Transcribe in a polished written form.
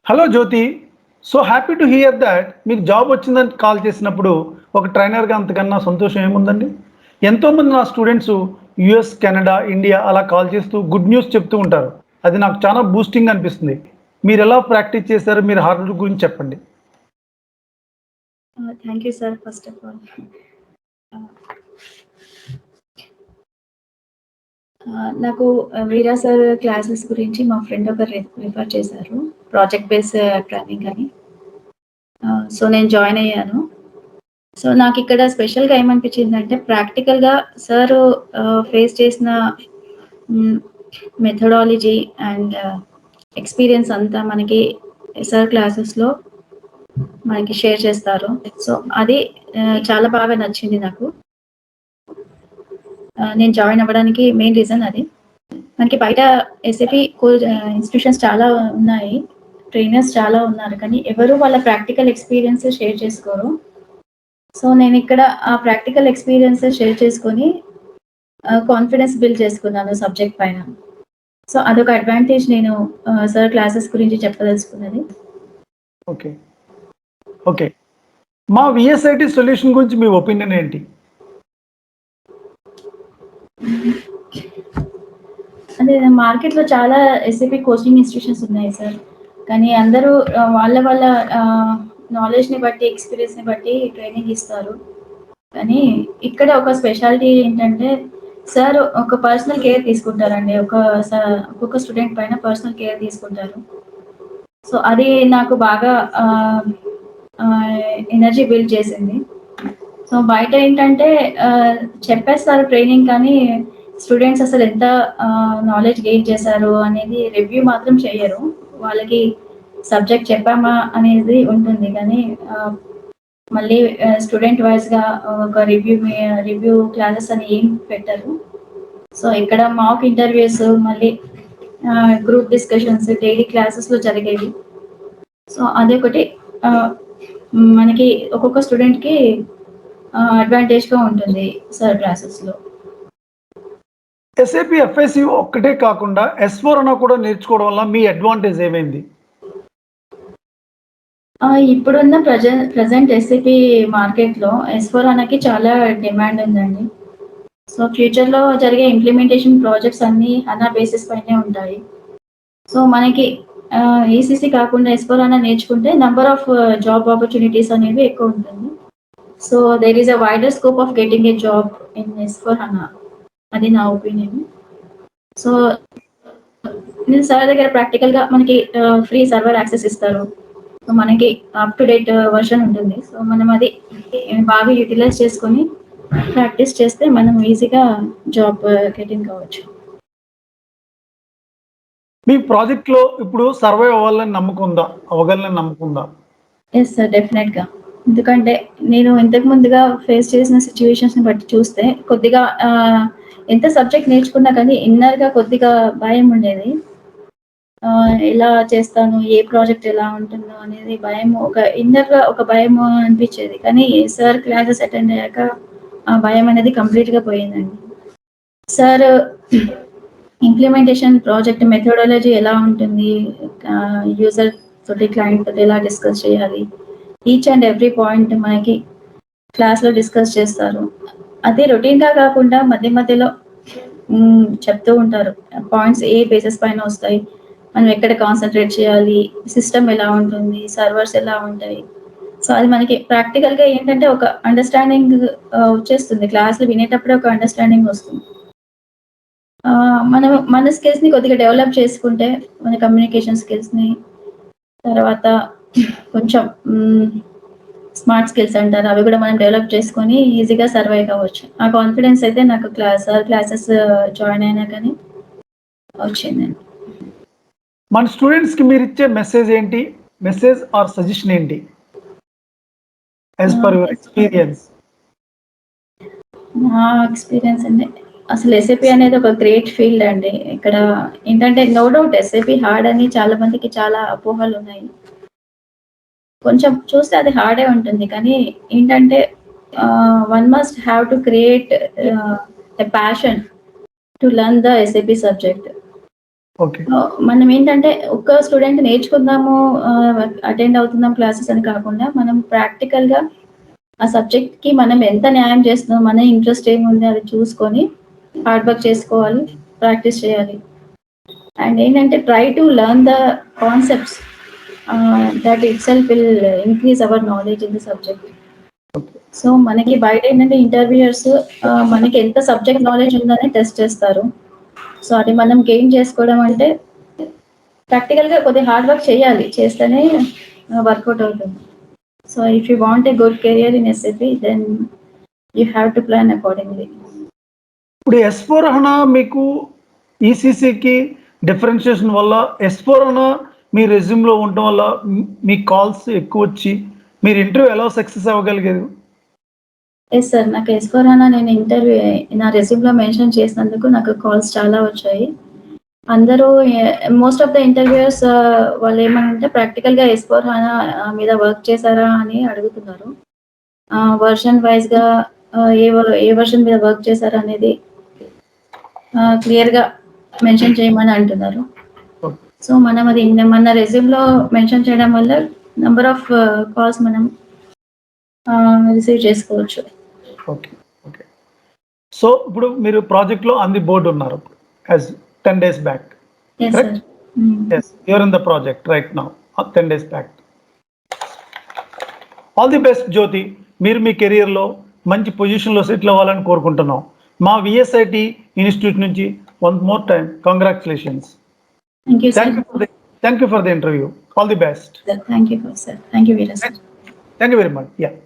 Hello Jyothi. So happy to hear that మీకు job వచ్చిందని call చేసినప్పుడు ఒక ట్రైనర్గా అంతకన్నా సంతోషం ఏముందండి. ఎంతోమంది నా స్టూడెంట్స్ యుఎస్, కెనడా, ఇండియా అలా కాల్ చేస్తూ గుడ్ న్యూస్ చెప్తూ ఉంటారు. అది నాకు చాలా బూస్టింగ్ అనిపిస్తుంది. మీరు ఎలా ప్రాక్టీస్ చేశారు? మీరు హార్డ్ వర్క్ గురించి చెప్పండి. Thank you sir. First of all నాకు వీరా సార్ క్లాసెస్ గురించి మా ఫ్రెండ్ ఒకరు రిఫర్ చేశారు, ప్రాజెక్ట్ బేస్ ట్రైనింగ్ అని. సో నేను జాయిన్ అయ్యాను. సో నాకు ఇక్కడ స్పెషల్గా ఏమనిపించిందంటే ప్రాక్టికల్గా సార్ ఫేస్ చేసిన మెథడాలజీ అండ్ ఎక్స్పీరియన్స్ అంతా మనకి సార్ క్లాసెస్లో మనకి షేర్ చేస్తారు. సో అది చాలా బాగా నచ్చింది నాకు. నేను జాయిన్ అవ్వడానికి మెయిన్ రీజన్ అది. మనకి బయట ఎస్ఏపి ఇన్స్టిట్యూషన్స్ చాలా ఉన్నాయి, ట్రైనర్స్ చాలా ఉన్నారు, కానీ ఎవరు వాళ్ళ ప్రాక్టికల్ ఎక్స్పీరియన్స్ షేర్ చేసుకోరు. సో నేను ఇక్కడ ఆ ప్రాక్టికల్ ఎక్స్పీరియన్స్ షేర్ చేసుకొని కాన్ఫిడెన్స్ బిల్డ్ చేసుకున్నాను సబ్జెక్ట్ పైన. సో అదొక అడ్వాంటేజ్ నేను సార్ క్లాసెస్ గురించి చెప్పదలుచుకున్నది. ఓకే ఓకే మా విఎస్ఐటి సొల్యూషన్ గురించి మీ ఒపీనియన్ ఏంటి? అదే మార్కెట్లో చాలా ఎస్ఏపి కోచింగ్ ఇన్స్టిట్యూషన్స్ ఉన్నాయి సార్, కానీ అందరూ వాళ్ళ నాలెడ్జ్ని బట్టి, ఎక్స్పీరియన్స్ని బట్టి ట్రైనింగ్ ఇస్తారు. కానీ ఇక్కడ ఒక స్పెషాలిటీ ఏంటంటే సార్ ఒక పర్సనల్ కేర్ తీసుకుంటారండి. ఒక్కొక్క స్టూడెంట్ పైన పర్సనల్ కేర్ తీసుకుంటారు. సో అది నాకు బాగా ఎనర్జీ బిల్డ్ చేసింది. సో బయట ఏంటంటే చెప్పేస్తారు ట్రైనింగ్, కానీ స్టూడెంట్స్ అసలు ఎంత నాలెడ్జ్ గెయిన్ చేశారు అనేది రివ్యూ మాత్రం చేయరు. వాళ్ళకి సబ్జెక్ట్ చెప్పామా అనేది ఉంటుంది, కానీ మళ్ళీ స్టూడెంట్ వైజ్గా ఒక రివ్యూ క్లాసెస్ అని ఏం పెట్టరు. సో ఇక్కడ మాక్ ఇంటర్వ్యూస్, మళ్ళీ గ్రూప్ డిస్కషన్స్ డైలీ క్లాసెస్లో జరిగేవి. సో అదొకటి మనకి ఒక్కొక్క స్టూడెంట్కి అడ్వాంటేజ్గా ఉంటుంది సార్ క్లాసెస్లో. ఎస్ఏపి ఎఫ్ఐసి ఒక్కటే కాకుండా S4 అన్న కూడా నేర్చుకోవడం వల్ల మీ అడ్వాంటేజ్ ఏమైంది? ఇప్పుడున్న ప్రజెంట్ ఎస్ఏపి మార్కెట్లో S4 అన్నకి చాలా డిమాండ్ ఉందండి. సో ఫ్యూచర్లో జరిగే ఇంప్లిమెంటేషన్ ప్రాజెక్ట్స్ అన్నీ HANA బేసిస్ పైనే ఉంటాయి. సో మనకి ఈసీసీ కాకుండా S4 అన్న నేర్చుకుంటే నెంబర్ ఆఫ్ జాబ్ ఆపర్చునిటీస్ అనేవి ఎక్కువ ఉంటుంది. So there is a wider scope of getting a job in S4 HANA. అది నా ఒపీనియన్. సో నేను సార్ దగ్గర ప్రాక్టికల్గా మనకి ఫ్రీ సర్వర్ యాక్సెస్ ఇస్తారు. సో మనకి అప్ టు డేట్ వర్షన్ ఉంటుంది. సో మనం అది బాగా యూటిలైజ్ చేసుకొని ప్రాక్టీస్ చేస్తే మనం ఈజీగా జాబ్ గెటింగ్ కావచ్చు. మీ ప్రాజెక్ట్లో ఇప్పుడు సర్వైవ్ అవ్వాలని అవ్వగలని నమ్మకుందా? ఎస్ సార్, డెఫినెట్గా. ఎందుకంటే నేను ఇంతకు ముందుగా ఫేస్ చేసిన సిచ్యువేషన్స్ని బట్టి చూస్తే కొద్దిగా ఎంత సబ్జెక్ట్ నేర్చుకున్నా కానీ ఇన్నర్గా కొద్దిగా భయం ఉండేది. ఎలా చేస్తాను, ఏ ప్రాజెక్ట్ ఎలా ఉంటుందో అనేది భయం, ఇన్నర్గా ఒక భయం అనిపించేది. కానీ సార్ క్లాసెస్ అటెండ్ అయ్యాక ఆ భయం అనేది కంప్లీట్గా పోయిందండి. సార్ ఇంప్లిమెంటేషన్ ప్రాజెక్ట్ మెథడాలజీ ఎలా ఉంటుంది, యూజర్ తోటి, క్లయింట్ తోటి ఎలా డిస్కస్ చేయాలి, ఈచ్ అండ్ ఎవ్రీ పాయింట్ మనకి క్లాస్లో డిస్కస్ చేస్తారు. అదే రొటీన్గా కాకుండా మధ్య మధ్యలో చెప్తూ ఉంటారు. పాయింట్స్ ఏ బేసిస్ పైన వస్తాయి, మనం ఎక్కడ కాన్సన్ట్రేట్ చేయాలి, సిస్టమ్ ఎలా ఉంటుంది, సర్వర్స్ ఎలా ఉంటాయి. సో అది మనకి ప్రాక్టికల్గా ఏంటంటే ఒక అండర్స్టాండింగ్ వచ్చేస్తుంది. క్లాసులు వినేటప్పుడే ఒక అండర్స్టాండింగ్ వస్తుంది. మనం మన స్కిల్స్ని కొద్దిగా డెవలప్ చేసుకుంటే, మన కమ్యూనికేషన్ స్కిల్స్ని, తర్వాత కొంచెం స్మార్ట్ స్కిల్స్ అంటారు, అవి కూడా మనం డెవలప్ చేసుకొని ఈజీగా సర్వైవ్ అవ్వచ్చు. ఆ కాన్ఫిడెన్స్ అయితే నాకు క్లాసెస్ జాయిన్ అయినా కానీ వచ్చిందండి. మన స్టూడెంట్స్కి మీరు ఇచ్చే మెసేజ్ ఏంటి? మెసేజ్ ఆర్ సజెషన్ ఏంటి యాజ్ పర్ యువర్ ఎక్స్పీరియన్స్? నా ఎక్స్పీరియన్స్ అండి, అసలు ఎస్ఏపి అనేది ఒక గ్రేట్ ఫీల్డ్ అండి. ఇక్కడ ఏంటంటే నో డౌట్ ఎస్ఏపి హార్డ్ అని చాలా మందికి చాలా అపోహలు ఉన్నాయి. కొంచెం చూస్తే అది హార్డే ఉంటుంది, కానీ ఏంటంటే one must have to create a passion to learn the SAP subject. Okay. మనం ఏంటంటే ఒక్క స్టూడెంట్ నేర్చుకుందాము, అటెండ్ అవుతున్నాం క్లాసెస్ అని కాకుండా మనం ప్రాక్టికల్‌గా ఆ సబ్జెక్ట్‌కి మనం ఎంత న్యాయం చేస్తున్నాం, మన ఇంట్రెస్ట్ ఏముంది అది చూసుకొని హార్డ్ వర్క్ చేసుకోవాలి, ప్రాక్టీస్ చేయాలి. అండ్ ఏంటంటే try to learn the concepts that itself will increase our knowledge in the subject. So, మనకి బయట ఏంటంటే ఇంటర్వ్యూయర్స్ మనకి ఎంత సబ్జెక్ట్ నాలెడ్జ్ ఉందని టెస్ట్ చేస్తారు. సో, అది మనం గెయిన్ చేసుకోవడం అంటే ప్రాక్టికల్‌గా కొద్దిగా హార్డ్ వర్క్ చేయాలి. చేస్తేనే వర్కౌట్ అవుతుంది. So, if you want a good career in SAP then you have to plan accordingly. ఇప్పుడు S/4HANA మీకు ఈసీసీకి డిఫరెన్షియేషన్ వల్ల S/4HANA మీ రెజ్యూమ్‌లో ఉండటం వల్ల మీ కాల్స్ ఎక్కువొచ్చి మీరు ఇంటర్వ్యూ ఎలా సక్సెస్ అవ్వగలిగారు? Yes sir. నాకు ఎస్/4HANA నేను ఇంటర్వ్యూ నా రెజ్యూమ్‌లో మెన్షన్ చేసినందుకు నాకు కాల్స్ చాలా వచ్చాయి. అందరూ మోస్ట్ ఆఫ్ ద ఇంటర్వ్యూయర్స్ వాళ్ళేమనంటే ప్రాక్టికల్‌గా ఎస్/4HANA మీద వర్క్ చేశారా అని అడుగుతున్నారు. వెర్షన్ వైస్‌గా ఏ వెర్షన్ మీద వర్క్ చేశారనేది క్లియర్‌గా మెన్షన్ చేయమని అంటున్నారు. సో, మనం అది మన రెజ్యూమ్‌లో మెన్షన్ చేయడం వల్ల నంబర్ ఆఫ్ కాల్స్ మనం రిసీవ్ చేసుకోవచ్చు. ఓకే. ఓకే. సో, ఇప్పుడు మీరు ప్రాజెక్ట్‌లో ఆన్ ది బోర్డ్ ఉన్నారు. As 10 days back. Yes correct? Sir. Hmm. Yes. You are in the project right now. 10 days back. All the best Jyothi. మీరు మీ కెరియర్‌లో మంచి పొజిషన్‌లో సెటిల్ అవ్వాలని కోరుకుంటున్నాం. మా విఎస్ఐటి ఇన్‌స్టిట్యూట్ నుంచి one more time congratulations. Thank you sir. Thank you for the interview. All the best. Thank you sir. Thank you Veera sir. Thank you very much. Yeah!